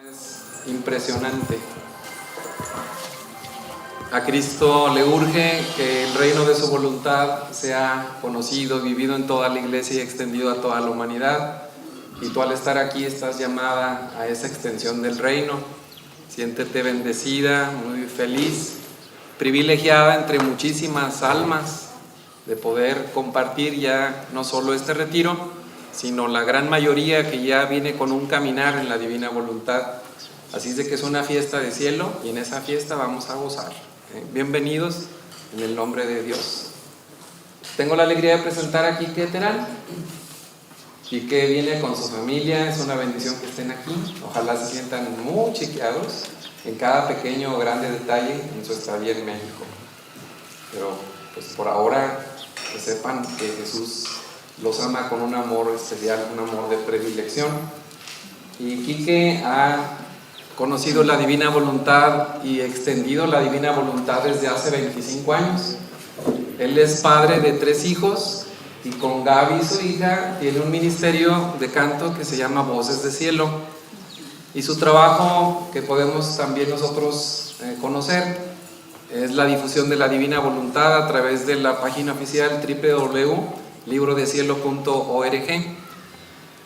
Es impresionante. A Cristo le urge que el reino de su voluntad sea conocido, vivido en toda la iglesia y extendido a toda la humanidad. Y tú, al estar aquí, estás llamada a esa extensión del reino. Siéntete bendecida, muy feliz, privilegiada entre muchísimas almas de poder compartir ya no solo este retiro, sino la gran mayoría que ya viene con un caminar en la divina voluntad. Así es de que es una fiesta de cielo y en esa fiesta vamos a gozar. Bienvenidos en el nombre de Dios. Tengo la alegría de presentar a Quique Terán. Quique viene con su familia, es una bendición que estén aquí. Ojalá se sientan muy chiqueados en cada pequeño o grande detalle en su estadía en México. Pero pues por ahora que sepan que Jesús los ama con un amor especial, un amor de predilección. Y Quique ha conocido la divina voluntad y extendido la divina voluntad desde hace 25 años. Él es padre de 3 hijos y con Gaby, su hija, tiene un ministerio de canto que se llama Voces de Cielo. Y su trabajo, que podemos también nosotros conocer, es la difusión de la divina voluntad a través de la página oficial www.librodecielo.org.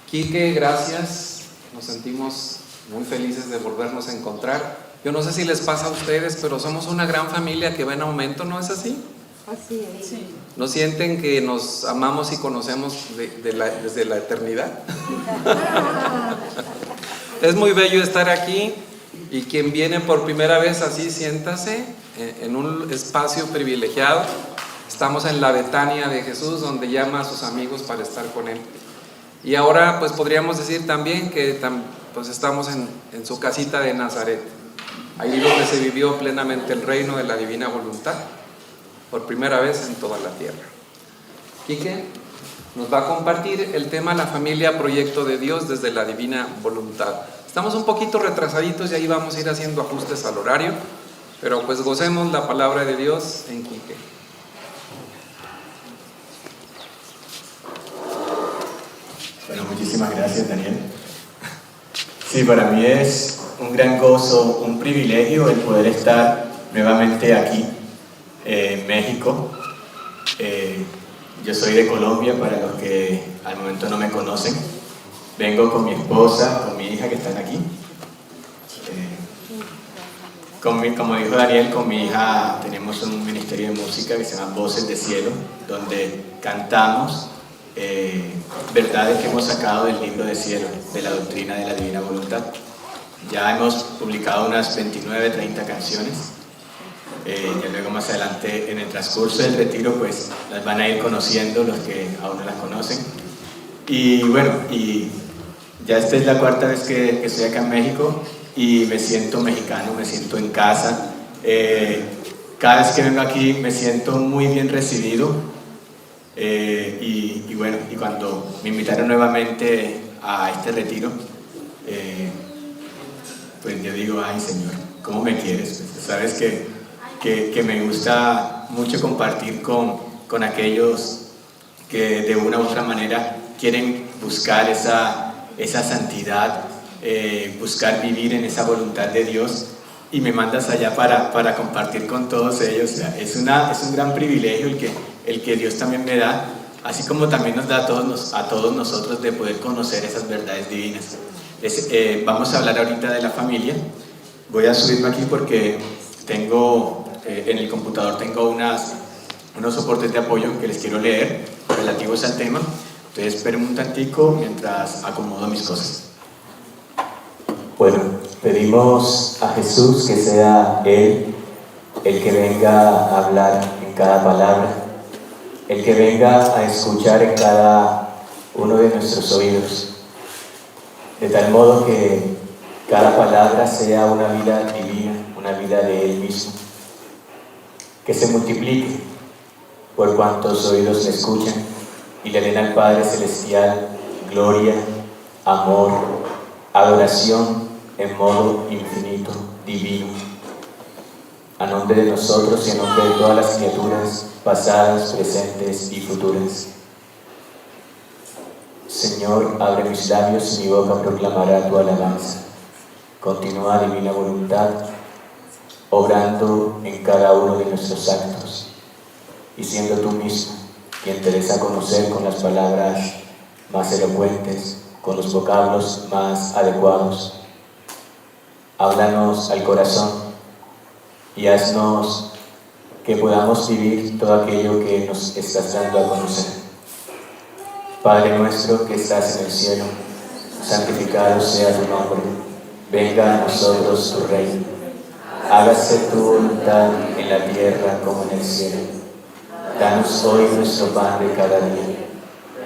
Quique, gracias, nos sentimos muy felices de volvernos a encontrar. Yo no sé si les pasa a ustedes, pero somos una gran familia que va en aumento, ¿no es así? Así es. Sí. ¿No sienten que nos amamos y conocemos desde la eternidad? Es muy bello estar aquí, y quien viene por primera vez así, siéntase en un espacio privilegiado. Estamos en la Betania de Jesús, donde llama a sus amigos para estar con Él. Y ahora pues podríamos decir también que pues estamos en su casita de Nazaret, ahí donde se vivió plenamente el reino de la divina voluntad, por primera vez en toda la tierra. Quique nos va a compartir el tema La familia proyecto de Dios desde la divina voluntad. Estamos un poquito retrasaditos y ahí vamos a ir haciendo ajustes al horario, pero pues gocemos la palabra de Dios en Quique. Bueno, muchísimas gracias, Daniel. Sí, para mí es un gran gozo, un privilegio el poder estar nuevamente aquí en México. Yo soy de Colombia, para los que al momento no me conocen. Vengo con mi esposa, con mi hija que están aquí. Como dijo Daniel, con mi hija tenemos un ministerio de música que se llama Voces de Cielo, donde cantamos verdades que hemos sacado del libro de cielo, de la doctrina de la divina voluntad. Ya hemos publicado unas 29, 30 canciones. Ya luego más adelante en el transcurso del retiro pues las van a ir conociendo los que aún no las conocen. Y bueno, y ya esta es la 4ª vez que estoy acá en México y me siento mexicano, me siento en casa. Cada vez que vengo aquí me siento muy bien recibido. Y bueno, y cuando me invitaron nuevamente a este retiro, pues yo digo, ay Señor, ¿cómo me quieres? Pues, sabes que me gusta mucho compartir con aquellos que de una u otra manera quieren buscar esa santidad, buscar vivir en esa voluntad de Dios, y me mandas allá para compartir con todos ellos. O sea, es un gran privilegio el que Dios también me da, así como también nos da a todos nosotros de poder conocer esas verdades divinas. Vamos a hablar ahorita de la familia. Voy a subirme aquí porque tengo, en el computador tengo unos soportes de apoyo que les quiero leer relativos al tema. Entonces esperen un tantico mientras acomodo mis cosas. Bueno, pedimos a Jesús que sea Él el que venga a hablar en cada palabra, el que venga a escuchar en cada uno de nuestros oídos, de tal modo que cada palabra sea una vida divina, una vida de Él mismo, que se multiplique por cuantos oídos le escuchan y le den al Padre Celestial gloria, amor, adoración en modo infinito, divino. A nombre de nosotros y a nombre de todas las criaturas, pasadas, presentes y futuras. Señor, abre mis labios y mi boca proclamará tu alabanza. Continúa, divina voluntad, obrando en cada uno de nuestros actos y siendo tú mismo quien te des a conocer con las palabras más elocuentes, con los vocablos más adecuados. Háblanos al corazón y haznos que podamos vivir todo aquello que nos estás dando a conocer. Padre nuestro que estás en el cielo, santificado sea tu nombre. Venga a nosotros tu reino. Hágase tu voluntad en la tierra como en el cielo. Danos hoy nuestro pan de cada día.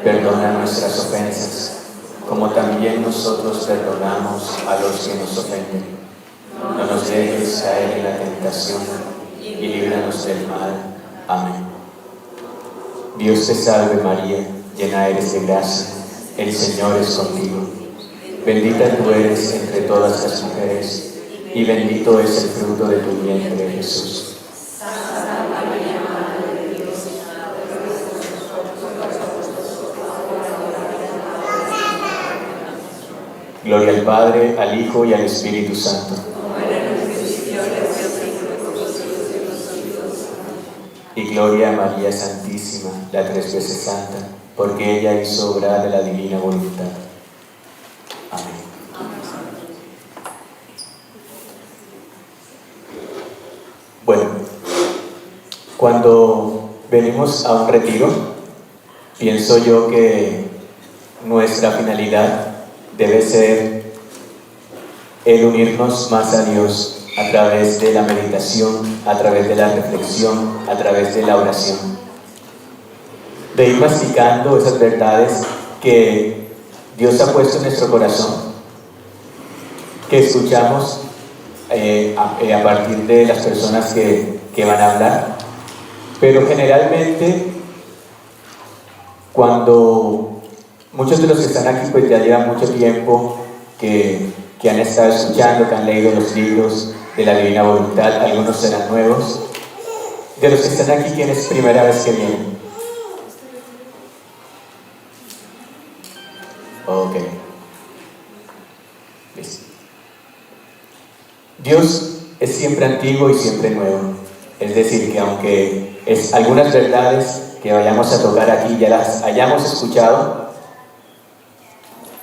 Perdona nuestras ofensas, como también nosotros perdonamos a los que nos ofenden. No nos dejes caer en la tentación y líbranos del mal. Amén. Dios te salve María, llena eres de gracia, el Señor es contigo. Bendita tú eres entre todas las mujeres, y bendito es el fruto de tu vientre, Jesús. Gloria al Padre, al Hijo y al Espíritu Santo. Y gloria a María Santísima, la tres veces Santa, porque ella hizo obra de la divina voluntad. Amén. Bueno, cuando venimos a un retiro, pienso yo que nuestra finalidad debe ser el unirnos más a Dios a través de la meditación, a través de la reflexión, a través de la oración. De ir masticando esas verdades que Dios ha puesto en nuestro corazón, que escuchamos a partir de las personas que van a hablar. Pero generalmente, cuando muchos de los que están aquí pues ya llevan mucho tiempo que han estado escuchando, que han leído los libros de la Divina Voluntad, algunos serán nuevos. De los que están aquí, ¿quién es primera vez que vienen? Ok. Listo. Dios es siempre antiguo y siempre nuevo. Es decir, que aunque algunas verdades que vayamos a tocar aquí ya las hayamos escuchado,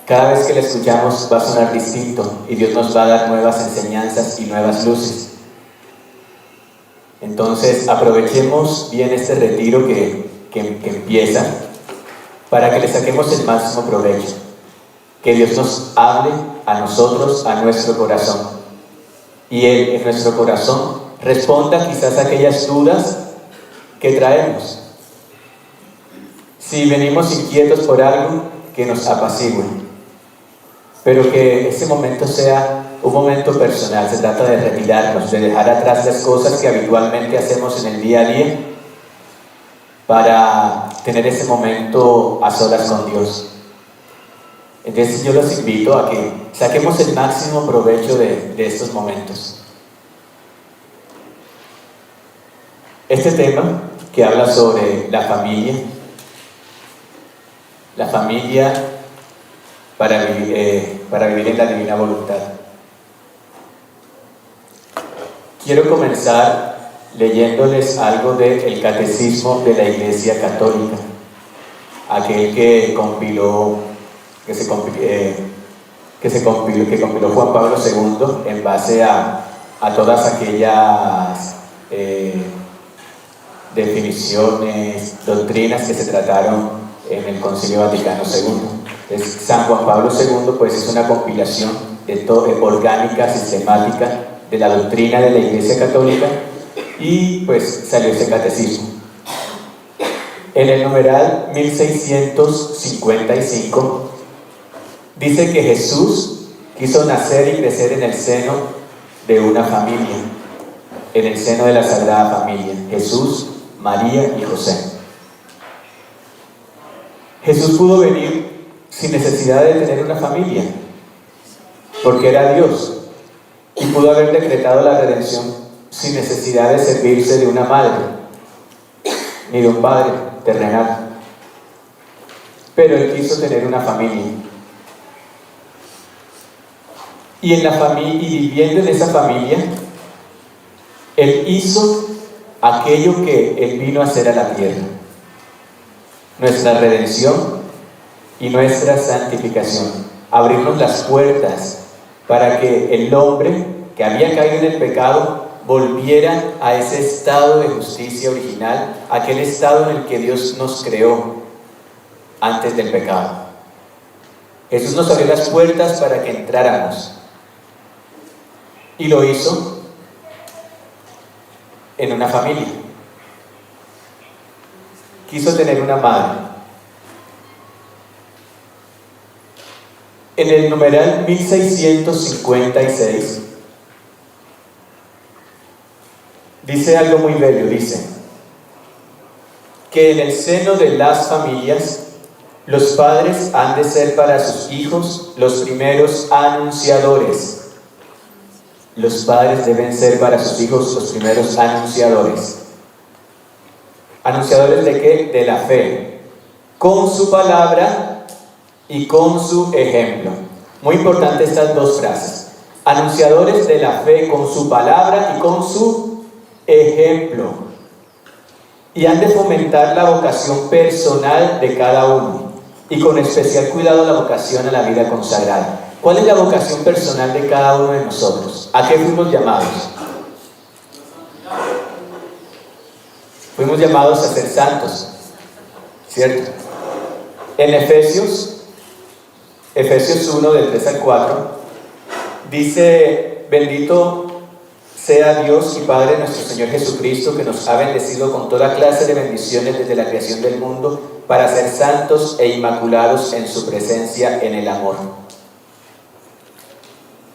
cada vez que la escuchamos va a sonar distinto y Dios nos va a dar nuevas enseñanzas y nuevas luces. Entonces aprovechemos bien este retiro que empieza para que le saquemos el máximo provecho. Que Dios nos hable a nosotros, a nuestro corazón, y Él en nuestro corazón responda quizás aquellas dudas que traemos. Si venimos inquietos por algo, que nos apacigüe, pero que ese momento sea un momento personal. Se trata de retirarnos, de dejar atrás las cosas que habitualmente hacemos en el día a día para tener ese momento a solas con Dios. Entonces yo los invito a que saquemos el máximo provecho de estos momentos. Este tema que habla sobre la familia para vivir en la divina voluntad. Quiero comenzar leyéndoles algo del Catecismo de la Iglesia Católica, aquel que compiló Juan Pablo II en base a todas aquellas definiciones, doctrinas que se trataron en el Concilio Vaticano II. San Juan Pablo II pues es una compilación orgánica, sistemática de la doctrina de la Iglesia Católica, y pues salió ese catecismo. En el numeral 1655 dice que Jesús quiso nacer y crecer en el seno de una familia, en el seno de la Sagrada Familia, Jesús, María y José. Jesús pudo venir sin necesidad de tener una familia, porque era Dios, y pudo haber decretado la redención sin necesidad de servirse de una madre, ni de un padre terrenal. Pero Él quiso tener una familia. y viviendo en esa familia, Él hizo aquello que Él vino a hacer a la tierra: nuestra redención y nuestra santificación. Abrirnos las puertas para que el hombre que había caído en el pecado volviera a ese estado de justicia original, aquel estado en el que Dios nos creó antes del pecado. Jesús nos abrió las puertas para que entráramos, y lo hizo en una familia. Quiso tener una madre. En el numeral 1656 dice algo muy bello. Dice que en el seno de las familias los padres han de ser para sus hijos los primeros anunciadores. Los padres deben ser para sus hijos los primeros anunciadores. ¿Anunciadores de qué? De la fe, con su palabra y con su ejemplo. Muy importante estas dos frases: anunciadores de la fe con su palabra y con su ejemplo. Y han de fomentar la vocación personal de cada uno, y con especial cuidado la vocación a la vida consagrada. ¿Cuál es la vocación personal de cada uno de nosotros? ¿A qué fuimos llamados? Fuimos llamados a ser santos, ¿cierto? En Efesios 1, del 3 al 4, dice: bendito sea Dios y Padre nuestro Señor Jesucristo, que nos ha bendecido con toda clase de bendiciones desde la creación del mundo, para ser santos e inmaculados en su presencia en el amor.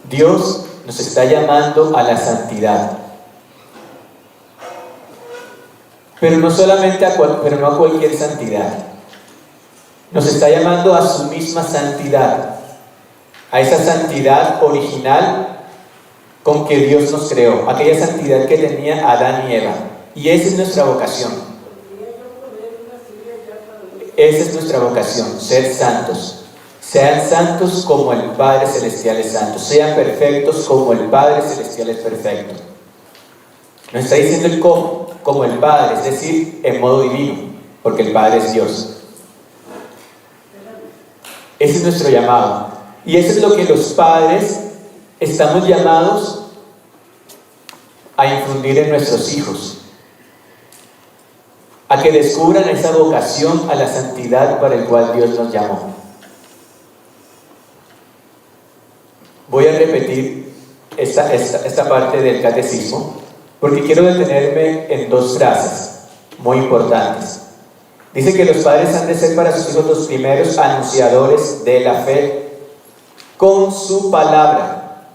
Dios nos está llamando a la santidad, pero no solamente no a cualquier santidad. Nos está llamando a su misma santidad, a esa santidad original con que Dios nos creó, aquella santidad que tenía Adán y Eva. Y esa es nuestra vocación. Esa es nuestra vocación: ser santos. Sean santos como el Padre Celestial es santo. Sean perfectos como el Padre Celestial es perfecto. Nos está diciendo el cómo, como el Padre, es decir, en modo divino, porque el Padre es Dios. Ese es nuestro llamado. Y eso es lo que los padres estamos llamados a infundir en nuestros hijos, a que descubran esa vocación a la santidad para el cual Dios nos llamó. Voy a repetir esta parte del catecismo, porque quiero detenerme en dos frases muy importantes. Dice que los padres han de ser para sus hijos los primeros anunciadores de la fe con su palabra.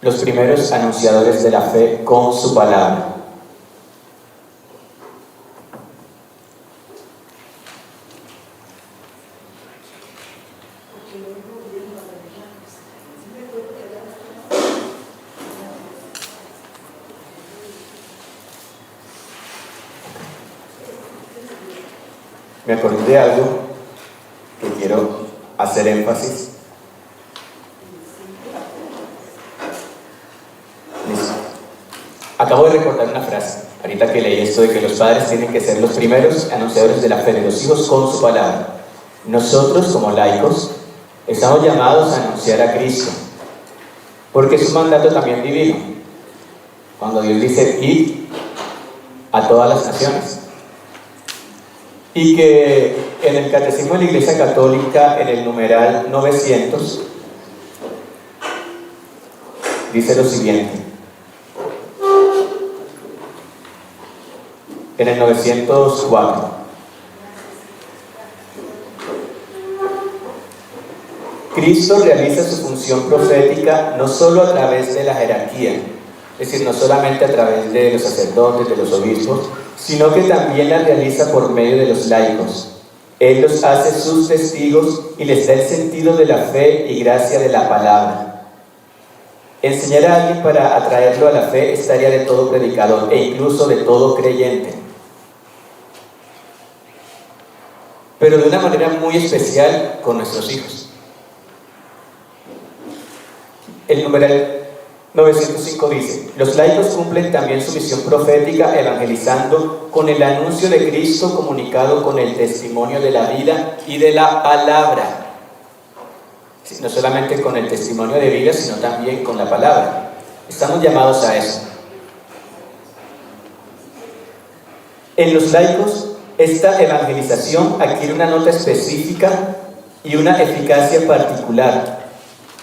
Los primeros anunciadores de la fe con su palabra. Me acordé de algo que quiero hacer énfasis. Listo. Acabo de recordar una frase, ahorita que leí esto de que los padres tienen que ser los primeros anunciadores de la fe de los hijos con su palabra. Nosotros, como laicos, estamos llamados a anunciar a Cristo, porque es un mandato también divino. Cuando Dios dice: id a todas las naciones. Y que en el Catecismo de la Iglesia Católica, en el numeral 900, dice lo siguiente. En el 904: Cristo realiza su función profética no solo a través de la jerarquía, es decir, no solamente a través de los sacerdotes, de los obispos, sino que también la realiza por medio de los laicos. Él los hace sus testigos y les da el sentido de la fe y gracia de la palabra. Enseñar a alguien para atraerlo a la fe es tarea de todo predicador e incluso de todo creyente. Pero de una manera muy especial con nuestros hijos. El numeral 905 dice: los laicos cumplen también su misión profética evangelizando con el anuncio de Cristo comunicado con el testimonio de la vida y de la palabra. Sí, no solamente con el testimonio de vida, sino también con la palabra. Estamos llamados a eso. En los laicos, esta evangelización adquiere una nota específica y una eficacia particular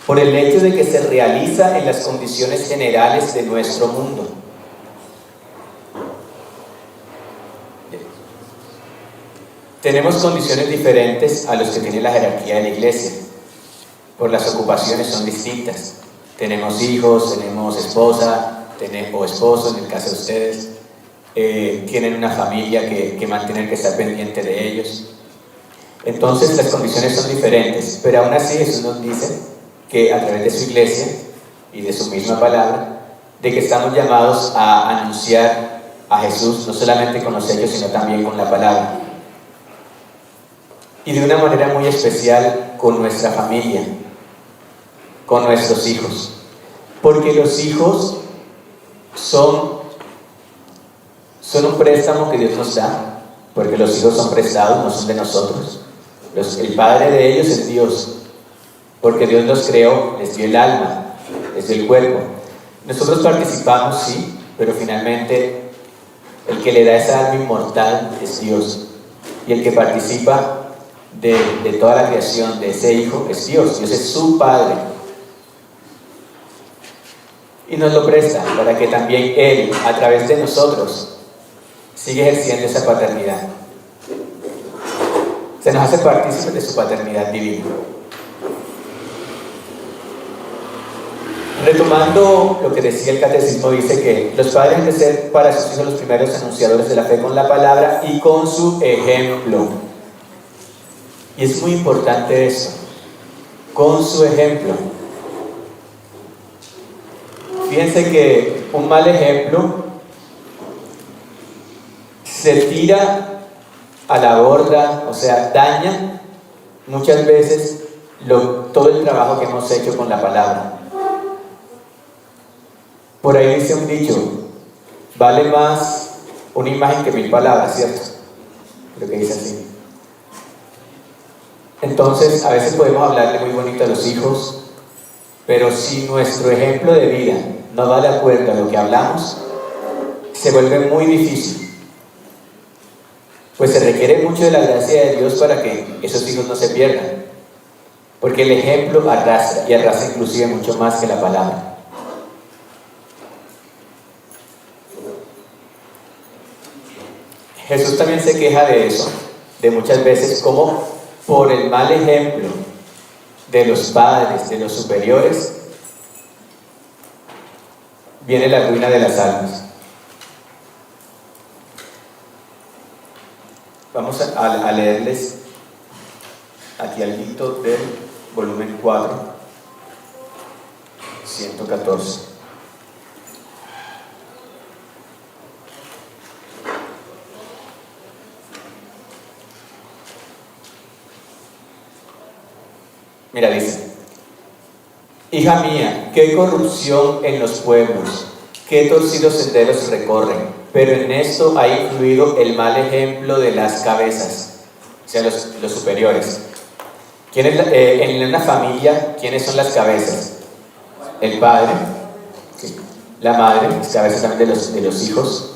por el hecho de que se realiza en las condiciones generales de nuestro mundo. Tenemos condiciones diferentes a los que tiene la jerarquía de la iglesia. Por las ocupaciones son distintas. Tenemos hijos, tenemos esposa, o esposo en el caso de ustedes. Tienen una familia que mantener, que estar pendiente de ellos. Entonces las condiciones son diferentes, pero aún así Jesús nos dice que a través de su iglesia y de su misma palabra, de que estamos llamados a anunciar a Jesús, no solamente con los hechos, sino también con la palabra. Y de una manera muy especial con nuestra familia, con nuestros hijos. Porque los hijos son un préstamo que Dios nos da, porque los hijos son prestados, no son de nosotros. El padre de ellos es Dios, porque Dios los creó, les dio el alma, les dio el cuerpo. Nosotros participamos, sí, pero finalmente el que le da esa alma inmortal es Dios, y el que participa de toda la creación de ese hijo es Dios. Dios es su padre y nos lo presta para que también Él, a través de nosotros, siga ejerciendo esa paternidad. Se nos hace partícipes de su paternidad divina. Retomando lo que decía el catecismo, dice que los padres han de ser para sus hijos los primeros anunciadores de la fe con la palabra y con su ejemplo. Y es muy importante eso, con su ejemplo. Fíjense que un mal ejemplo se tira a la borda, o sea, daña muchas veces todo el trabajo que hemos hecho con la palabra. Por ahí dice un dicho: vale más una imagen que 1000 palabras, ¿cierto? Creo que dice así. Entonces, a veces podemos hablarle muy bonito a los hijos, pero si nuestro ejemplo de vida no va de acuerdo a lo que hablamos, se vuelve muy difícil. Pues se requiere mucho de la gracia de Dios para que esos hijos no se pierdan, porque el ejemplo arrastra, y arrastra inclusive mucho más que la palabra. Jesús también se queja de eso, de muchas veces como por el mal ejemplo de los padres, de los superiores, viene la ruina de las almas. Vamos a leerles aquí algo del volumen 4, 114. Mira, dice: hija mía, qué corrupción en los pueblos, qué torcidos senderos recorren, pero en esto ha influido el mal ejemplo de las cabezas, o sea, los superiores. En una familia, ¿quiénes son las cabezas? El padre, ¿sí? La madre, es cabeza también de los hijos.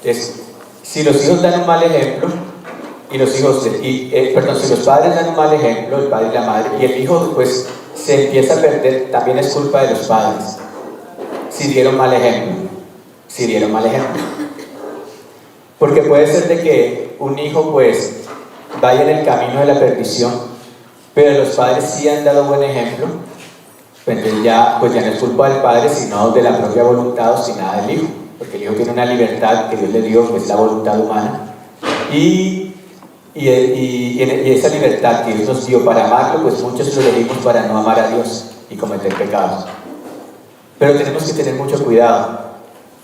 Entonces, si los hijos dan un mal ejemplo, si los padres dan un mal ejemplo, el padre y la madre, y el hijo pues se empieza a perder, también es culpa de los padres, si dieron mal ejemplo. Porque puede ser de que un hijo pues vaya en el camino de la perdición, pero los padres sí han dado buen ejemplo, pues ya no es culpa del padre, sino de la propia voluntad obstinada del hijo, porque el hijo tiene una libertad que Dios le dio, pues la voluntad humana, y esa libertad que Dios nos dio para amarlo, pues muchos lo elegimos para no amar a Dios y cometer pecados. Pero tenemos que tener mucho cuidado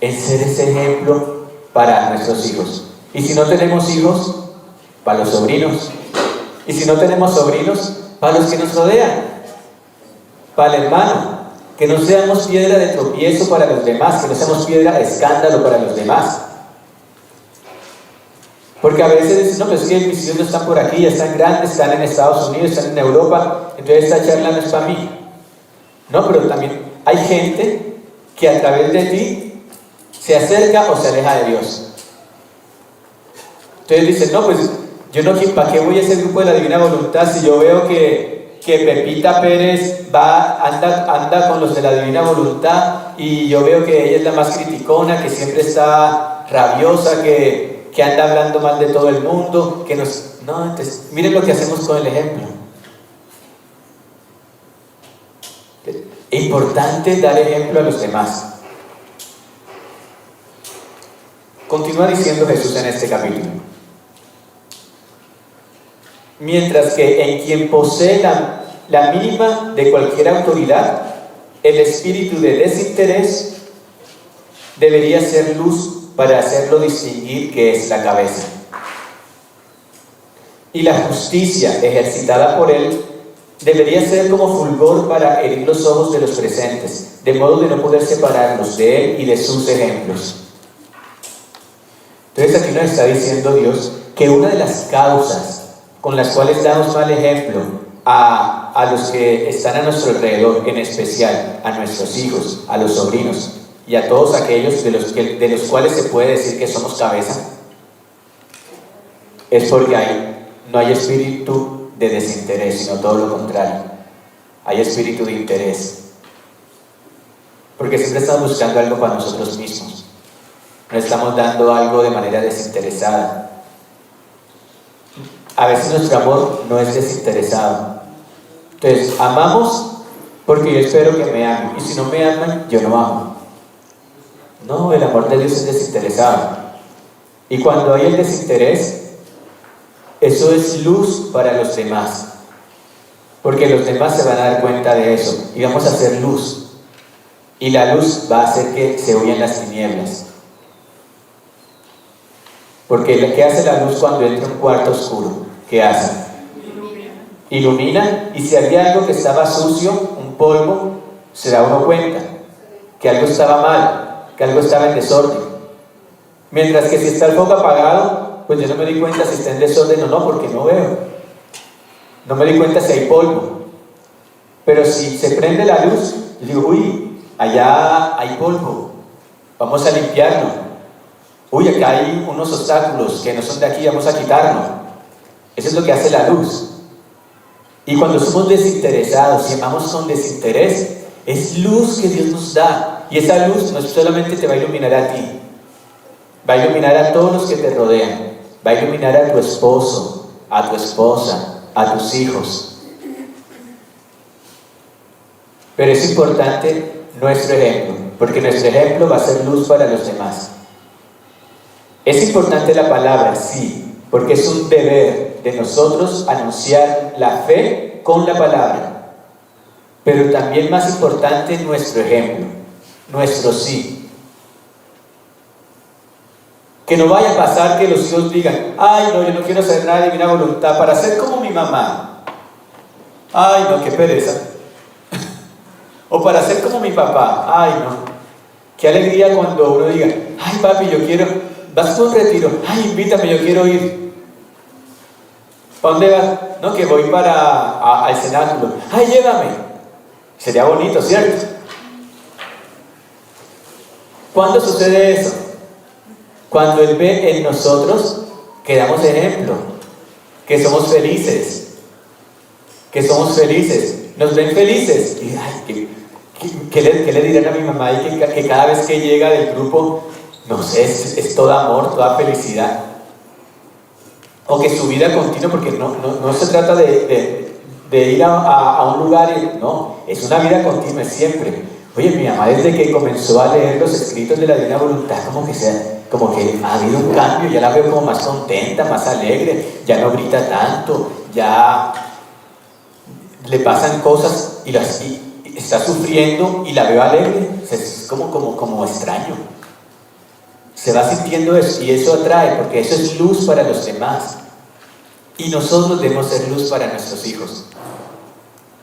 en ser ese ejemplo para nuestros hijos. Y si no tenemos hijos, para los sobrinos. Y si no tenemos sobrinos, para los que nos rodean, para el hermano, que no seamos piedra de tropiezo para los demás, que no seamos piedra de escándalo para los demás. Porque a veces dicen, no, pues es que mis hijos no están por aquí, ya están grandes, están en Estados Unidos, están en Europa, entonces esta charla no es para mí. No, pero también hay gente que a través de ti se acerca o se aleja de Dios. Entonces dicen, no, pues yo no, ¿para qué voy a ese grupo de la Divina Voluntad si yo veo que Pepita Pérez anda con los de la Divina Voluntad y yo veo que ella es la más criticona, que siempre está rabiosa, que anda hablando mal de todo el mundo, que nos... No, entonces, miren lo que hacemos con el ejemplo. Es importante dar ejemplo a los demás. Continúa diciendo Jesús en este capítulo. Mientras que en quien posee la mínima de cualquier autoridad, el espíritu de desinterés debería ser luz para hacerlo distinguir que es la cabeza. Y la justicia ejercitada por él debería ser como fulgor para herir los ojos de los presentes, de modo de no poder separarlos de él y de sus ejemplos. Entonces aquí nos está diciendo Dios que una de las causas con las cuales damos mal ejemplo a los que están a nuestro alrededor, en especial a nuestros hijos, a los sobrinos y a todos aquellos de los cuales se puede decir que somos cabeza, es porque no hay espíritu de desinterés, sino todo lo contrario, hay espíritu de interés, porque siempre estamos buscando algo para nosotros mismos, no estamos dando algo de manera desinteresada. A veces nuestro amor no es desinteresado. Entonces, amamos porque yo espero que me amen. Y si no me aman, yo no amo. No, el amor de Dios es desinteresado. Y cuando hay el desinterés, eso es luz para los demás. Porque los demás se van a dar cuenta de eso. Y vamos a hacer luz. Y la luz va a hacer que se huyan las tinieblas. Porque ¿qué hace la luz cuando entra en un cuarto oscuro? ¿Qué hace? Ilumina, y si había algo que estaba sucio, un polvo, se da uno cuenta que algo estaba mal, que algo estaba en desorden. Mientras que si está el foco apagado, pues yo no me di cuenta si está en desorden o no, porque no veo. No me di cuenta si hay polvo. Pero si se prende la luz, yo digo, uy, allá hay polvo, vamos a limpiarlo. Uy, acá hay unos obstáculos que no son de aquí, vamos a quitarlo. Eso es lo que hace la luz. Y cuando somos desinteresados y amamos con desinterés, es luz que Dios nos da. Y esa luz no solamente te va a iluminar a ti, va a iluminar a todos los que te rodean, va a iluminar a tu esposo, a tu esposa, a tus hijos. Pero es importante nuestro ejemplo, porque nuestro ejemplo va a ser luz para los demás. Es importante la palabra, sí, porque es un deber de nosotros anunciar la fe con la palabra. Pero también más importante nuestro ejemplo, nuestro sí. Que no vaya a pasar que los hijos digan, ay no, yo no quiero hacer nada de Divina Voluntad para ser como mi mamá. Ay no, qué pereza. O para ser como mi papá. Ay no, qué alegría cuando uno diga, ay papi, yo quiero, vas a un retiro, ay invítame, yo quiero ir. ¿Para dónde vas? No, que voy al cenáculo. ¡Ay, llévame! Sería bonito, ¿cierto? ¿Cuándo sucede eso? Cuando Él ve en nosotros que damos ejemplo, que somos felices, nos ven felices. Y, ay, ¿qué le dirán a mi mamá? Y que cada vez que llega del grupo, no sé, es todo amor, toda felicidad. O que su vida continua, porque no se trata de ir a un lugar, no, es una vida continua, siempre. Oye, mi mamá desde que comenzó a leer los escritos de la Divina Voluntad, como que ha habido un cambio, ya la veo como más contenta, más alegre, ya no grita tanto, ya le pasan cosas y está sufriendo y la veo alegre, es como extraño. Se va sintiendo eso y eso atrae, porque eso es luz para los demás. Y nosotros debemos ser luz para nuestros hijos.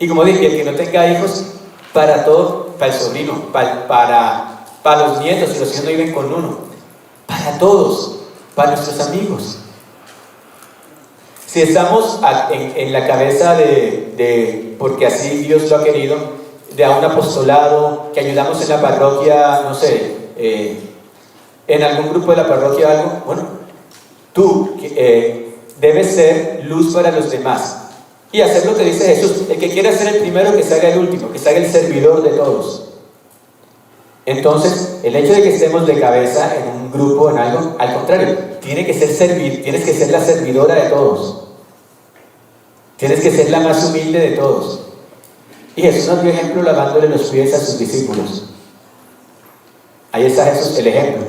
Y como dije, el que no tenga hijos, para todo, para el sobrino, para los nietos, si los hijos no viven con uno, para todos, para nuestros amigos. Si estamos en la cabeza porque así Dios lo ha querido, de a un apostolado, que ayudamos en la parroquia, no sé, en algún grupo de la parroquia algo, bueno, tú debes ser luz para los demás y hacer lo que dice Jesús: el que quiera ser el primero, que se haga el último, que se haga el servidor de todos. Entonces, el hecho de que estemos de cabeza en un grupo, en algo, al contrario, tienes que ser la servidora de todos, tienes que ser la más humilde de todos. Y Jesús nos dio ejemplo lavándole los pies a sus discípulos. Ahí está Jesús, el ejemplo.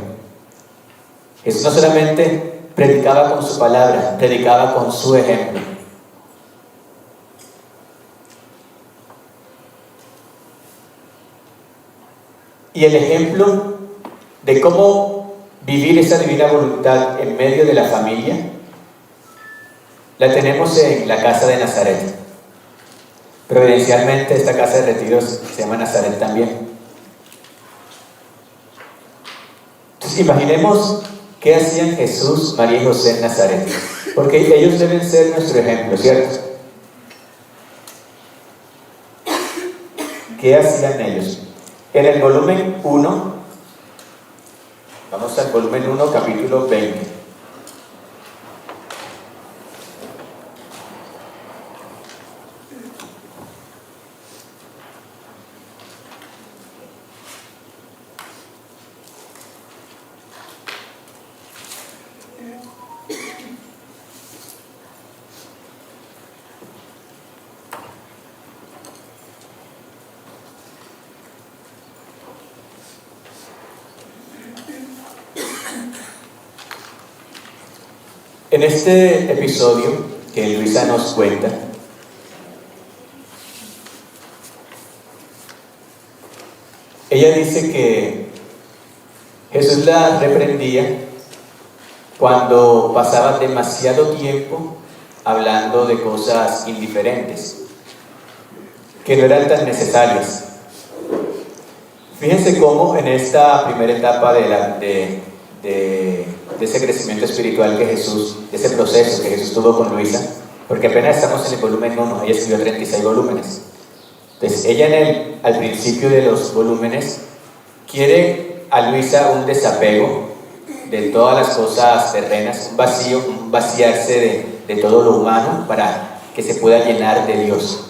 Jesús no solamente predicaba con su palabra, predicaba con su ejemplo. Y el ejemplo de cómo vivir esa divina voluntad en medio de la familia la tenemos en la casa de Nazaret. Providencialmente esta casa de retiros se llama Nazaret también. Entonces imaginemos qué hacían Jesús, María y José en Nazaret, porque ellos deben ser nuestro ejemplo, ¿cierto? ¿Qué hacían ellos? En el volumen 1, vamos al volumen 1, capítulo 20. En este episodio que Luisa nos cuenta, ella dice que Jesús la reprendía cuando pasaba demasiado tiempo hablando de cosas indiferentes, que no eran tan necesarias. Fíjense cómo en esta primera etapa de ese crecimiento espiritual que Jesús, de ese proceso que Jesús tuvo con Luisa, porque apenas estamos en el volumen 1, ella escribió 36 volúmenes. Entonces ella al principio de los volúmenes quiere a Luisa un desapego de todas las cosas terrenas, un vaciarse de todo lo humano para que se pueda llenar de Dios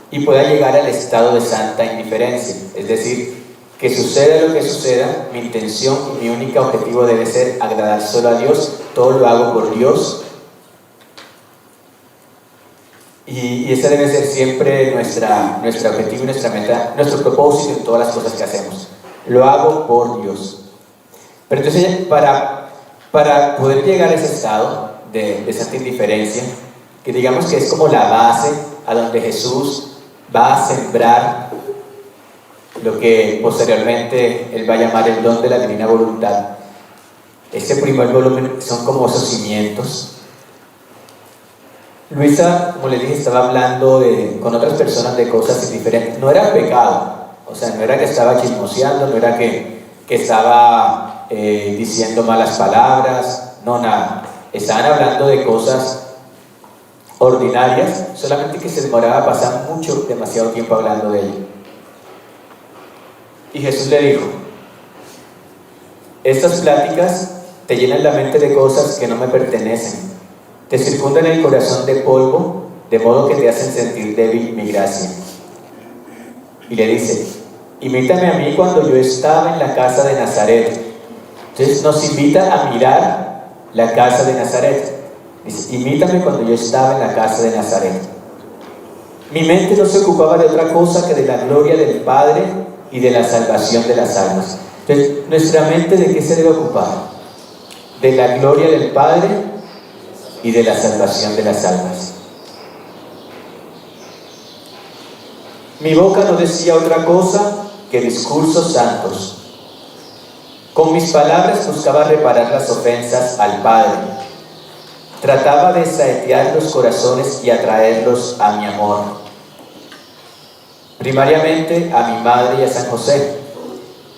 y pueda llegar al estado de santa indiferencia, es decir, que suceda lo que suceda, mi intención y mi único objetivo debe ser agradar solo a Dios, todo lo hago por Dios. Y ese debe ser siempre nuestro objetivo y nuestra meta, nuestro propósito en todas las cosas que hacemos. Lo hago por Dios. Pero entonces, para poder llegar a ese estado de santa indiferencia, que digamos que es como la base a donde Jesús va a sembrar lo que posteriormente Él va a llamar el don de la divina voluntad. Este primer volumen son como esos cimientos. Luisa, como les dije, estaba hablando con otras personas de cosas indiferentes. No era pecado, o sea, no era que estaba chismoseando, no era que estaba diciendo malas palabras, no, nada. Estaban hablando de cosas ordinarias, solamente que se demoraba a pasar demasiado tiempo hablando de ello. Y Jesús le dijo: estas pláticas te llenan la mente de cosas que no me pertenecen, te circundan el corazón de polvo, de modo que te hacen sentir débil mi gracia. Y le dice: imítame a mí cuando yo estaba en la casa de Nazaret. Entonces nos invita a mirar la casa de Nazaret. Dice: imítame cuando yo estaba en la casa de Nazaret. Mi mente no se ocupaba de otra cosa que de la gloria del Padre y de la salvación de las almas. Entonces, ¿nuestra mente de qué se debe ocupar? De la gloria del Padre y de la salvación de las almas. Mi boca no decía otra cosa que discursos santos. Con mis palabras buscaba reparar las ofensas al Padre. Trataba de saetear los corazones y atraerlos a mi amor. primariamente a mi madre y a San José.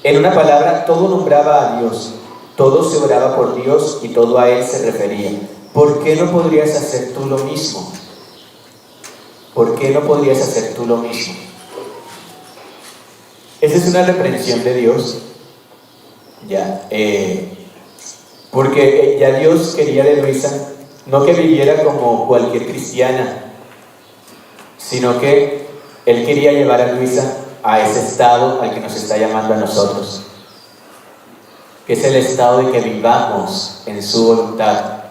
En una palabra, todo nombraba a Dios, todo se oraba por Dios y todo a Él se refería. ¿Por qué no podrías hacer tú lo mismo? ¿Por qué no podrías hacer tú lo mismo? Esa es una reprensión de Dios, porque ya Dios quería de Luisa no que viviera como cualquier cristiana, sino que Él quería llevar a Luisa a ese estado al que nos está llamando a nosotros, que es el estado de que vivamos en su voluntad.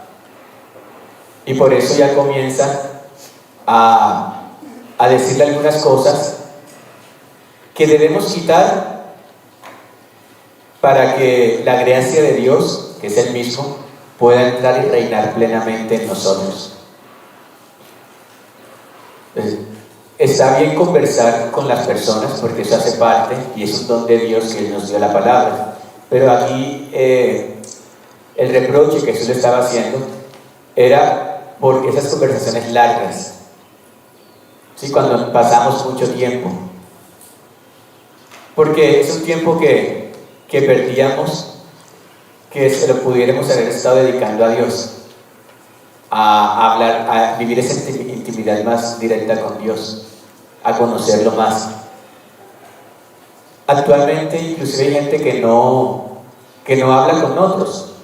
Y por eso ya comienza a decirle algunas cosas que debemos quitar para que la gracia de Dios, que es el mismo, pueda entrar y reinar plenamente en nosotros. Está bien conversar con las personas porque eso hace parte y es un don de Dios que Él nos dio la palabra, pero aquí el reproche que Jesús le estaba haciendo era por esas conversaciones largas, ¿sí? Cuando pasamos mucho tiempo, porque es un tiempo que perdíamos, que se lo pudiéramos haber estado dedicando a Dios, a hablar, a vivir esa intimidad más directa con Dios, a conocerlo más. Actualmente inclusive hay gente que no habla con otros,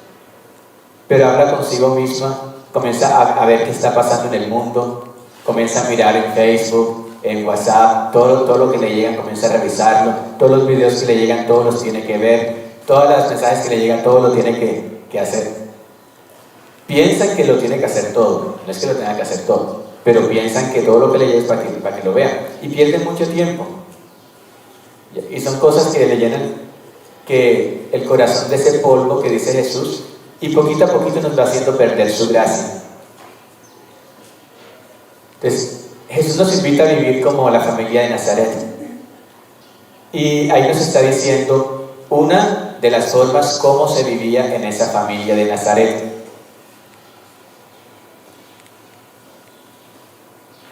pero habla consigo misma, comienza a ver qué está pasando en el mundo, comienza a mirar en Facebook, en WhatsApp, todo lo que le llegan comienza a revisarlo, todos los videos que le llegan, todos los tiene que ver, todos los mensajes que le llegan, todo lo tiene que hacer. Piensan que lo tiene que hacer todo, no es que lo tenga que hacer todo, pero piensan que todo lo que le llega es para que lo vean, y pierden mucho tiempo. Y son cosas que le llenan que el corazón de ese polvo que dice Jesús, y poquito a poquito nos va haciendo perder su gracia. Entonces, Jesús nos invita a vivir como la familia de Nazaret. Y ahí nos está diciendo una de las formas cómo se vivía en esa familia de Nazaret.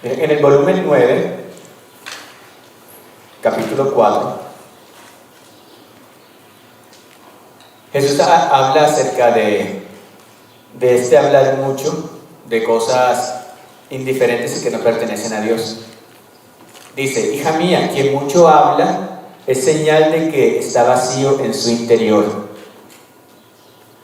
En el volumen 9, capítulo 4, Jesús habla acerca de hablar mucho de cosas indiferentes y que no pertenecen a Dios. Dice: hija mía, quien mucho habla es señal de que está vacío en su interior,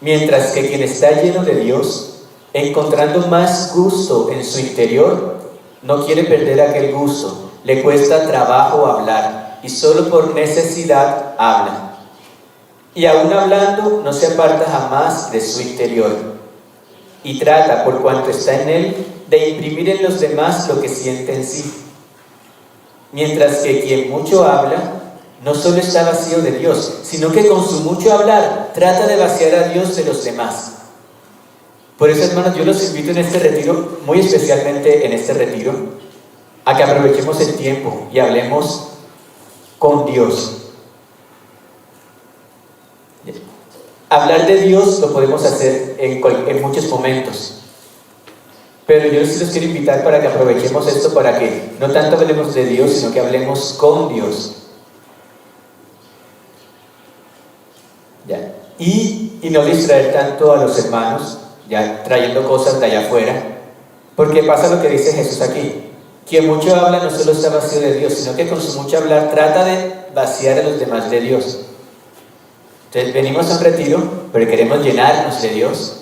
mientras que quien está lleno de Dios, encontrando más gusto en su interior, no quiere perder aquel gusto, le cuesta trabajo hablar y solo por necesidad habla. Y aún hablando no se aparta jamás de su interior y trata, por cuanto está en él, de imprimir en los demás lo que siente en sí. Mientras que quien mucho habla no solo está vacío de Dios, sino que con su mucho hablar trata de vaciar a Dios de los demás. Por eso, hermanos, yo los invito en este retiro, muy especialmente en este retiro, a que aprovechemos el tiempo y hablemos con Dios. Hablar de Dios lo podemos hacer en muchos momentos, pero yo sí los quiero invitar para que aprovechemos esto para que no tanto hablemos de Dios, sino que hablemos con Dios. Y no distraer tanto a los hermanos, ya trayendo cosas de allá afuera, porque pasa lo que dice Jesús aquí: quien mucho habla no solo está vacío de Dios, sino que con su mucho hablar trata de vaciar a los demás de Dios. Entonces venimos a un retiro, pero queremos llenarnos de Dios,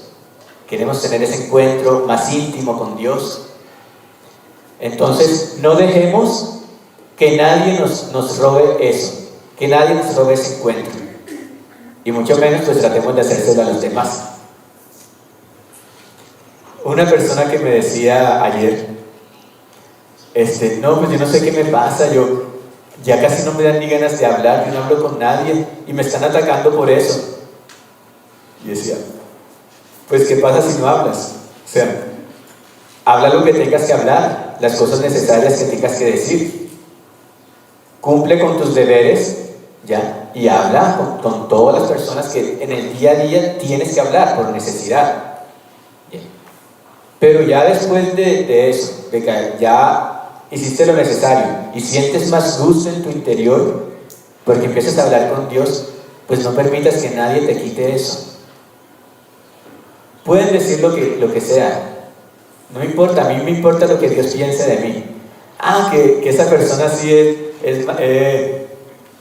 queremos tener ese encuentro más íntimo con Dios. Entonces no dejemos que nadie nos robe eso, que nadie nos robe ese encuentro, y mucho menos pues tratemos de hacérselo a los demás. Una persona que me decía ayer, no, pues yo no sé qué me pasa, yo ya casi no me dan ni ganas de hablar, yo no hablo con nadie y me están atacando por eso. Y decía, pues ¿qué pasa si no hablas? O sea, habla lo que tengas que hablar, las cosas necesarias que tengas que decir, cumple con tus deberes, ¿ya? Y habla con todas las personas que en el día a día tienes que hablar por necesidad. Bien. Pero ya después de eso, de que ya hiciste lo necesario y sientes más gusto en tu interior porque empiezas a hablar con Dios, pues no permitas que nadie te quite eso. Pueden decir lo que sea, no me importa, a mí me importa lo que Dios piense de mí. Que esa persona sí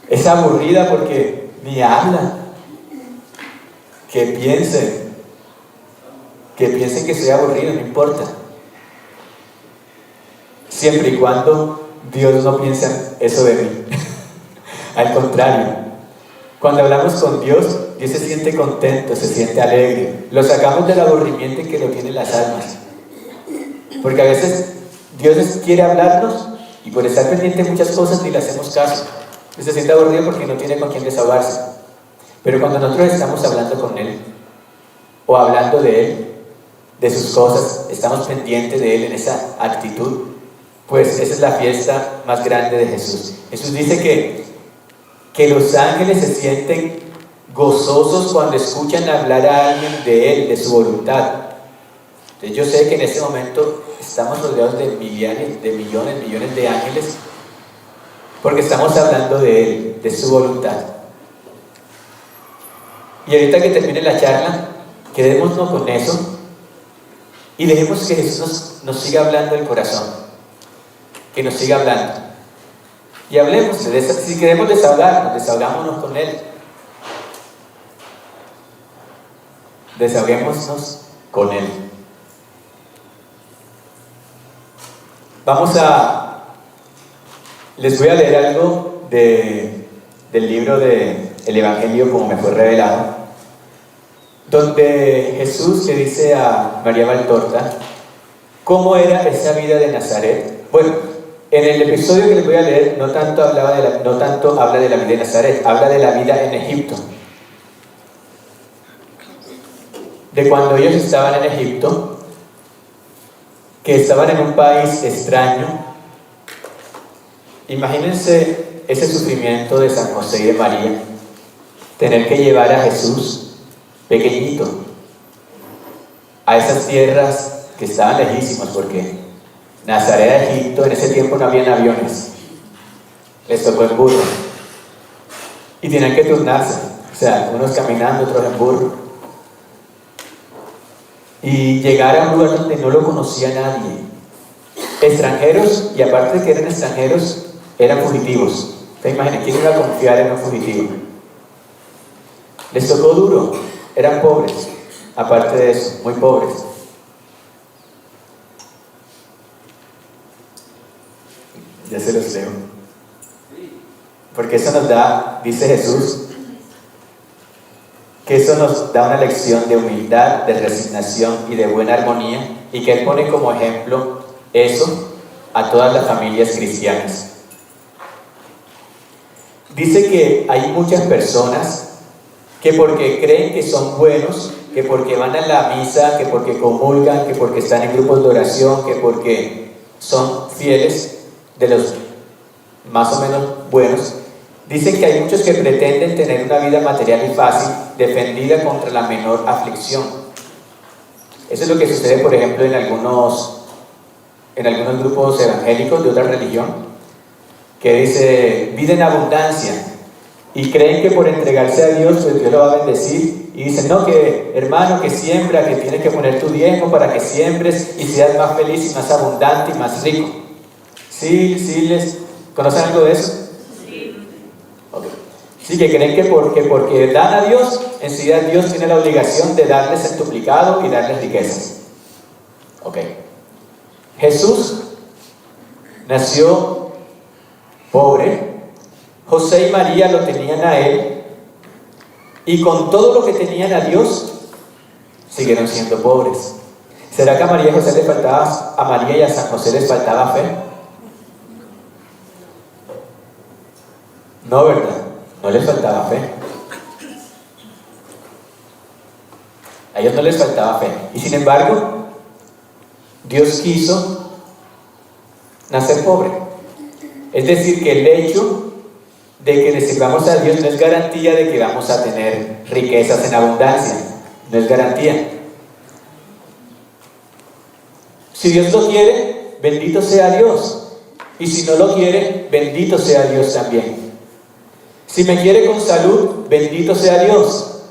es aburrida porque ni habla. Que piensen que soy aburrido, no importa. Siempre y cuando Dios no piensa eso de mí. Al contrario, cuando hablamos con Dios, Dios se siente contento, se siente alegre. Lo sacamos del aburrimiento que lo tienen las almas. Porque a veces Dios quiere hablarnos y por estar pendiente de muchas cosas ni le hacemos caso. Él se siente aburrido porque no tiene con quién desahogarse. Pero cuando nosotros estamos hablando con Él, o hablando de Él, de sus cosas, estamos pendientes de Él en esa actitud, pues esa es la fiesta más grande de Jesús. Jesús dice que los ángeles se sienten gozosos cuando escuchan hablar a alguien de Él, de su voluntad. Entonces yo sé que en este momento estamos rodeados de millones de ángeles, porque estamos hablando de Él, de su voluntad. Y ahorita que termine la charla, quedémonos con eso y dejemos que Jesús nos siga hablando del corazón, que nos siga hablando. Y hablemos, si queremos desahogarnos, desahogámonos con Él. Desahoguémonos con Él. Les voy a leer algo del libro del Evangelio como me fue revelado, donde Jesús le dice a María Valtorta cómo era esa vida de Nazaret. Bueno, en el episodio que les voy a leer no tanto habla de la vida de Nazaret, habla de la vida en Egipto. De cuando ellos estaban en Egipto, que estaban en un país extraño. Imagínense ese sufrimiento de San José y de María, tener que llevar a Jesús pequeñito a esas tierras que estaban lejísimas, porque Nazaret era Egipto, en ese tiempo no habían aviones, les tocó en burro y tenían que turnarse, o sea, unos caminando, otros en burro, y llegar a un lugar donde no lo conocía nadie, extranjeros, y aparte de que eran extranjeros, eran fugitivos. ¿Te imaginas quién iba a confiar en un fugitivo? Les tocó duro, eran pobres, aparte de eso, muy pobres. Ya se los leo. Porque eso nos da, dice Jesús, que eso nos da una lección de humildad, de resignación y de buena armonía, y que Él pone como ejemplo eso a todas las familias cristianas. Dice que hay muchas personas que porque creen que son buenos, que porque van a la misa, que porque comulgan, que porque están en grupos de oración, que porque son fieles, de los más o menos buenos, dicen que hay muchos que pretenden tener una vida material y fácil, defendida contra la menor aflicción. Eso es lo que sucede, por ejemplo, en algunos grupos evangélicos de otra religión, que dice vida en abundancia, y creen que por entregarse a Dios, pues Dios lo va a bendecir, y dicen, no, que hermano, que siembra, que tienes que poner tu diezmo para que siembres y seas más feliz y más abundante y más rico. ¿Sí les conocen algo de eso? Sí. Okay. Sí, que creen que porque dan a Dios, enseguida Dios tiene la obligación de darles el duplicado y darles riquezas. Ok. Jesús nació pobre, José y María lo tenían a Él, y con todo lo que tenían a Dios, siguieron siendo pobres. ¿Será que a María y José les faltaba, a María y a San José les faltaba fe? No, ¿verdad? No les faltaba fe. A ellos no les faltaba fe. Y sin embargo, Dios quiso nacer pobre. Es decir, que el hecho de que le sirvamos a Dios no es garantía de que vamos a tener riquezas en abundancia. No es garantía. Si Dios lo quiere, bendito sea Dios. Y si no lo quiere, bendito sea Dios también. Si me quiere con salud, bendito sea Dios.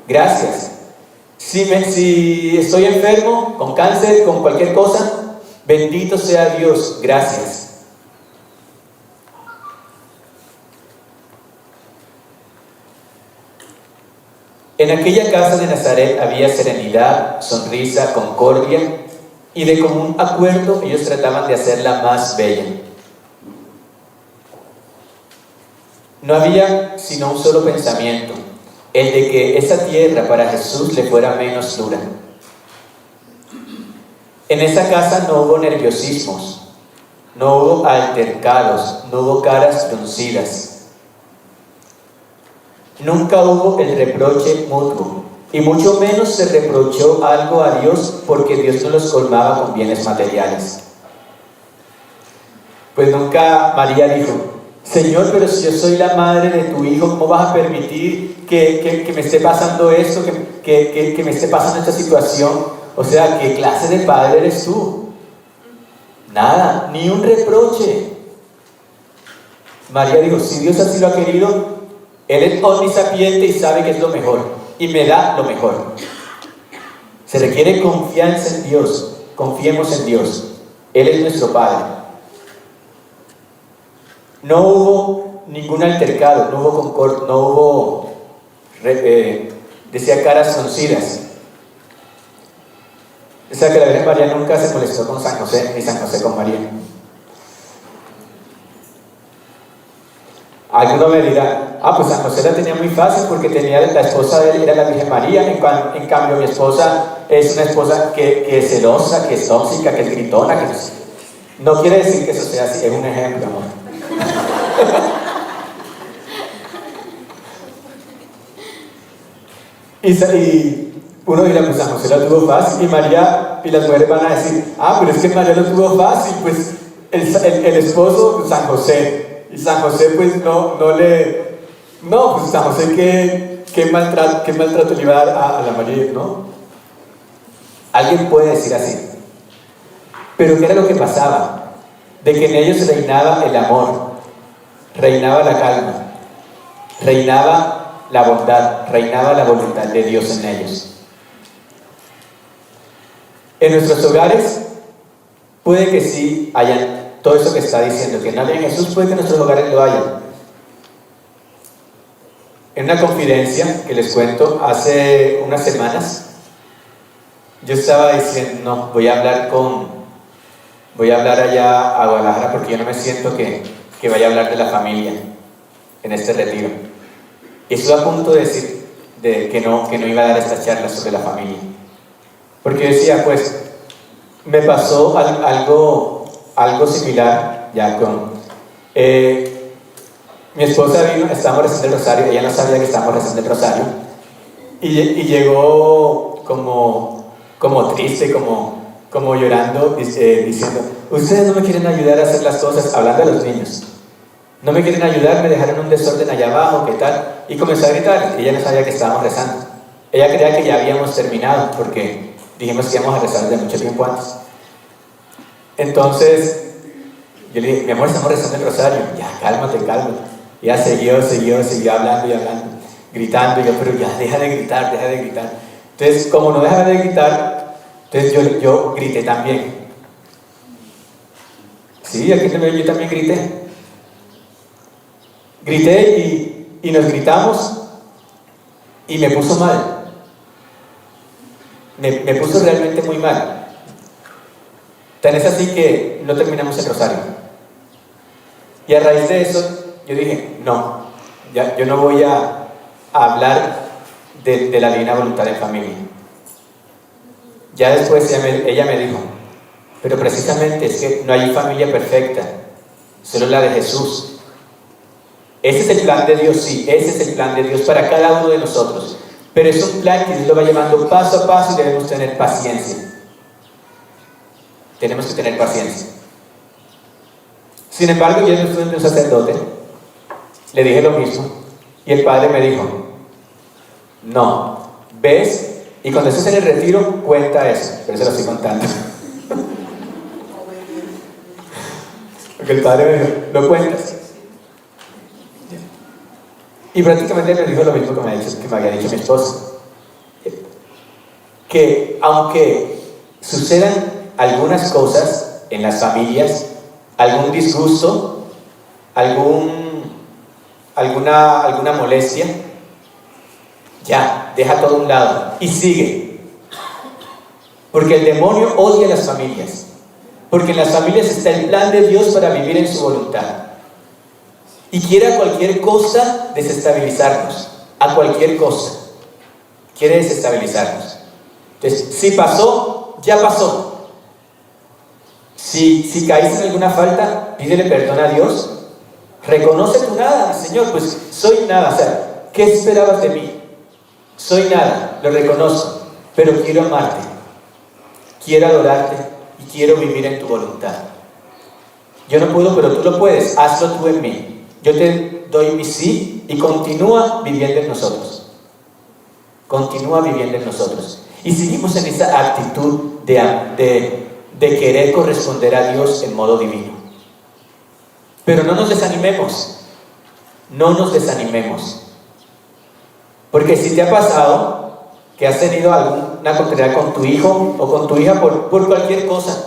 Gracias. Si estoy enfermo, con cáncer, con cualquier cosa, bendito sea Dios. Gracias. En aquella casa de Nazaret había serenidad, sonrisa, concordia, y de común acuerdo ellos trataban de hacerla más bella. No había sino un solo pensamiento, el de que esa tierra para Jesús le fuera menos dura. En esa casa no hubo nerviosismos, no hubo altercados, no hubo caras fruncidas. Nunca hubo el reproche mutuo, y mucho menos se reprochó algo a Dios porque Dios no los colmaba con bienes materiales. Pues nunca María dijo: Señor, pero si yo soy la madre de tu hijo, ¿cómo vas a permitir que me esté pasando esto, que me esté pasando esta situación? O sea, ¿qué clase de padre eres tú? Nada, ni un reproche. María dijo: si Dios así lo ha querido, Él es omnisapiente y sabe que es lo mejor, y me da lo mejor. Se requiere confianza en Dios. Confiemos en Dios. Él es nuestro Padre. No hubo ningún altercado, no hubo concord, no hubo, decía, caras fruncidas. O sea que la Virgen María nunca se molestó con San José, ni San José con María. Alguno me dirá: pues San José la tenía muy fácil porque tenía la esposa de él, era la Virgen María. En cambio mi esposa es una esposa que es celosa, que es tóxica, que es gritona, No quiere decir que eso sea así, es un ejemplo, amor. Y uno dirá: pues San José lo tuvo fácil. Y María, y las mujeres van a decir: pero es que María lo tuvo fácil, pues el esposo, San José. Y San José pues pues San José qué maltrato le iba a dar a la María, ¿no? Alguien puede decir así. Pero ¿qué era lo que pasaba? De que en ellos reinaba el amor, reinaba la calma, reinaba la bondad, reinaba la voluntad de Dios en ellos. En nuestros hogares puede que sí hayan todo eso que está diciendo, que no hay en Jesús, puede que en nuestros hogares lo haya. En una conferencia que les cuento hace unas semanas, yo estaba diciendo: no, voy a hablar allá a Guadalajara porque yo no me siento que vaya a hablar de la familia en este retiro. Y estuve a punto de decir que no iba a dar esta charla sobre la familia, porque yo decía: pues me pasó algo similar ya con mi esposa vino, estábamos rezando el rosario, ella no sabía que estábamos rezando el rosario, y llegó como triste, como llorando, diciendo: ustedes no me quieren ayudar a hacer las cosas, hablando a los niños, no me quieren ayudar, me dejaron un desorden allá abajo, ¿qué tal? Y comenzó a gritar. Ella no sabía que estábamos rezando, ella creía que ya habíamos terminado porque dijimos que íbamos a rezar desde mucho tiempo antes. Entonces yo le dije: mi amor, estamos rezando el rosario. Ya, cálmate. Y ella siguió hablando y hablando, gritando. Y yo: pero ya, deja de gritar. Entonces, como no dejaba de gritar, entonces yo grité también. Sí, aquí yo también grité. Grité y nos gritamos, y me puso mal. Me puso realmente muy mal. Tan es así que no terminamos el rosario. Y a raíz de eso, yo dije: no, yo no voy a hablar de la divina voluntad en familia. Ya después ella me dijo: pero precisamente es que no hay familia perfecta, solo la de Jesús. Ese es el plan de Dios, sí, ese es el plan de Dios para cada uno de nosotros. Pero es un plan que Dios lo va llevando paso a paso y debemos tener paciencia. Tenemos que tener paciencia. Sin embargo, yo estuve en un sacerdote, le dije lo mismo, y el padre me dijo: no, ves, y cuando estés en el retiro, cuenta eso. Pero se lo estoy contando. Porque el padre me dijo, ¿lo cuentas? Y prácticamente me dijo lo mismo que me había dicho mi esposa. Que aunque sucedan algunas cosas en las familias, algún disgusto, alguna molestia, ya, deja todo a un lado y sigue. Porque el demonio odia a las familias. Porque en las familias está el plan de Dios para vivir en su voluntad. Y quiere a cualquier costa desestabilizarnos. A cualquier costa. Quiere desestabilizarnos. Entonces, si pasó, ya pasó. Si caíste en alguna falta, pídele perdón a Dios. Reconoce tu nada, Señor, pues soy nada. O sea, ¿qué esperabas de mí? Soy nada, lo reconozco, pero quiero amarte, quiero adorarte y quiero vivir en tu voluntad. Yo no puedo, pero tú lo puedes, hazlo tú en mí. Yo te doy mi sí y continúa viviendo en nosotros. Continúa viviendo en nosotros. Y seguimos en esa actitud de querer corresponder a Dios en modo divino. Pero no nos desanimemos. No nos desanimemos. Porque si te ha pasado que has tenido alguna contrariedad con tu hijo o con tu hija por cualquier cosa,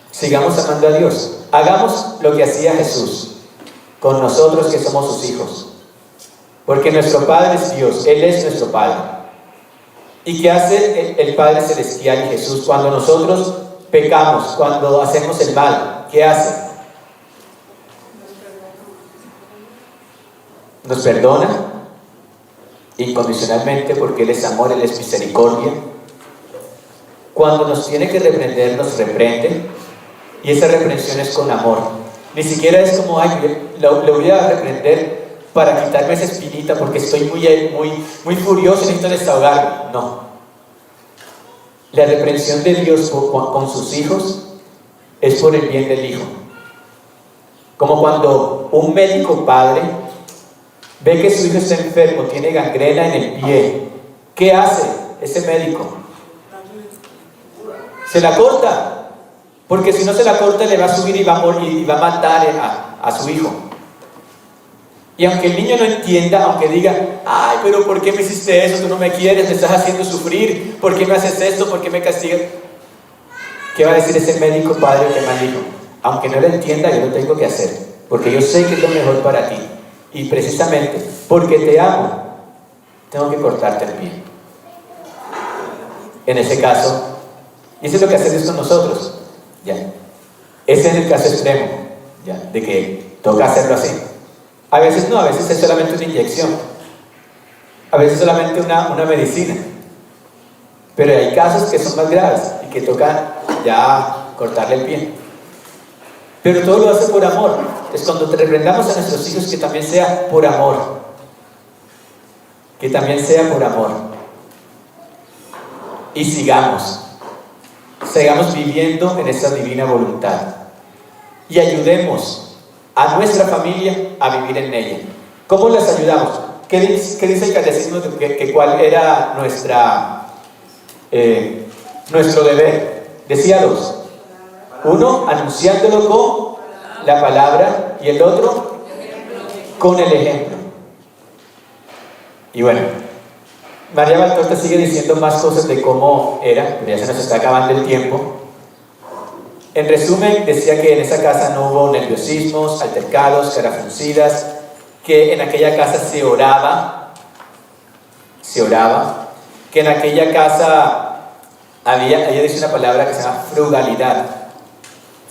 sigamos amando a Dios. Hagamos lo que hacía Jesús con nosotros que somos sus hijos. Porque nuestro Padre es Dios, Él es nuestro Padre. ¿Y qué hace el Padre Celestial y Jesús cuando nosotros pecamos, cuando hacemos el mal? ¿Qué hace? Nos perdona incondicionalmente porque Él es amor, Él es misericordia. Cuando nos tiene que reprender, nos reprende. Y esa reprensión es con amor. Ni siquiera es como, ay, lo voy a reprender para quitarme esa espinita porque estoy muy furioso y necesito desahogarme. No. La reprensión de Dios con sus hijos es por el bien del hijo. Como cuando un médico padre ve que su hijo está enfermo, tiene gangrena en el pie. ¿Qué hace ese médico? Se la corta. Porque si no se la corta, le va a subir y va a morir y va a matar a su hijo. Y aunque el niño no entienda, aunque diga, ay, pero ¿por qué me hiciste eso? Tú no me quieres, me estás haciendo sufrir. ¿Por qué me haces esto? ¿Por qué me castigas? ¿Qué va a decir ese médico padre que maldijo? Aunque no lo entienda, yo lo tengo que hacer. Porque yo sé que es lo mejor para ti. Y precisamente porque te amo, tengo que cortarte el pie. En ese caso, y eso es lo que hace Dios con nosotros. ¿Ya? Ese es el caso extremo, ¿ya? De que toca hacerlo así. A veces no, a veces es solamente una inyección. A veces solamente una medicina. Pero hay casos que son más graves y que toca ya cortarle el pie. Pero todo lo hace por amor. Es cuando te reprendamos a nuestros hijos, que también sea por amor. Que también sea por amor. Y sigamos viviendo en esa divina voluntad. Y ayudemos a nuestra familia a vivir en ella. ¿Cómo las ayudamos? ¿Qué dice el catecismo de cuál era nuestro deber? Decía dos. Uno, anunciándolo con la palabra, y el otro, con el ejemplo. Y bueno, María Valtorta sigue diciendo más cosas de cómo era, pero ya se nos está acabando el tiempo. En resumen, decía que en esa casa no hubo nerviosismos, altercados, caras fruncidas, que en aquella casa se oraba, que en aquella casa ella dice una palabra que se llama frugalidad.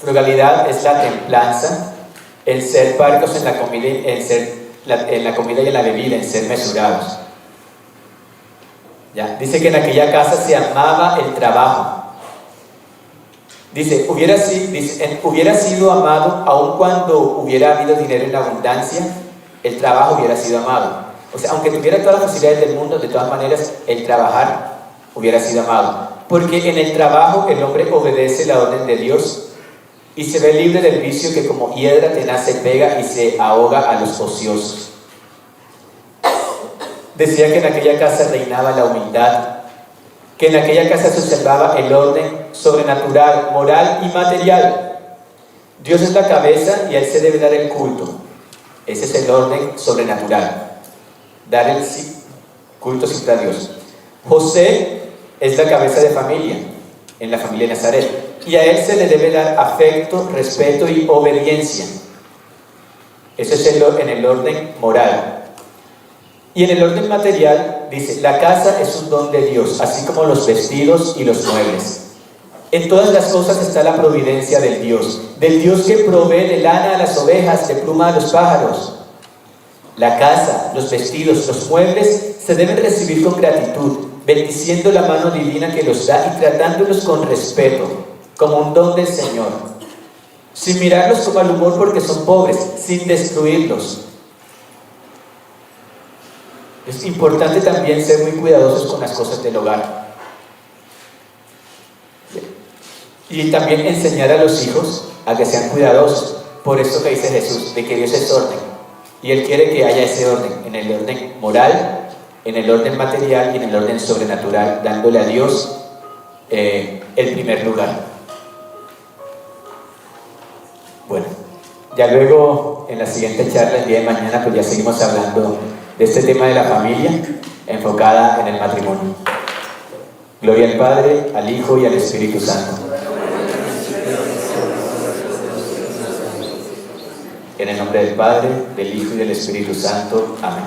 Frugalidad es la templanza, el ser parcos en la comida, en la comida y en la bebida, en ser mesurados. ¿Ya? Dice que en aquella casa se amaba el trabajo. Dice, hubiera sido amado aun cuando hubiera habido dinero en abundancia, el trabajo hubiera sido amado. O sea, aunque tuviera todas las facilidades del mundo, de todas maneras, el trabajar hubiera sido amado. Porque en el trabajo el hombre obedece la orden de Dios y se ve libre del vicio que como hiedra tenaz se pega y se ahoga a los ociosos. Decía que en aquella casa reinaba la humildad, que en aquella casa se observaba el orden sobrenatural, moral y material. Dios es la cabeza y a Él se debe dar el culto. Ese es el orden sobrenatural, dar el culto siempre a Dios. José es la cabeza de familia, en la familia de Nazaret, y a Él se le debe dar afecto, respeto y obediencia. Eso es en el orden moral. Y en el orden material, dice, la casa es un don de Dios, así como los vestidos y los muebles. En todas las cosas está la providencia del Dios que provee de lana a las ovejas, de pluma a los pájaros. La casa, los vestidos, los muebles se deben recibir con gratitud, bendiciendo la mano divina que los da y tratándolos con respeto, como un don del Señor, sin mirarlos con mal humor porque son pobres, sin destruirlos. Es importante también ser muy cuidadosos con las cosas del hogar. Y también enseñar a los hijos a que sean cuidadosos. Por eso que dice Jesús, de que Dios es orden. Y Él quiere que haya ese orden, en el orden moral, en el orden material y en el orden sobrenatural, dándole a Dios el primer lugar. Bueno, ya luego en la siguiente charla, el día de mañana, pues ya seguimos hablando de este tema de la familia enfocada en el matrimonio. Gloria al Padre, al Hijo y al Espíritu Santo. En el nombre del Padre, del Hijo y del Espíritu Santo. Amén.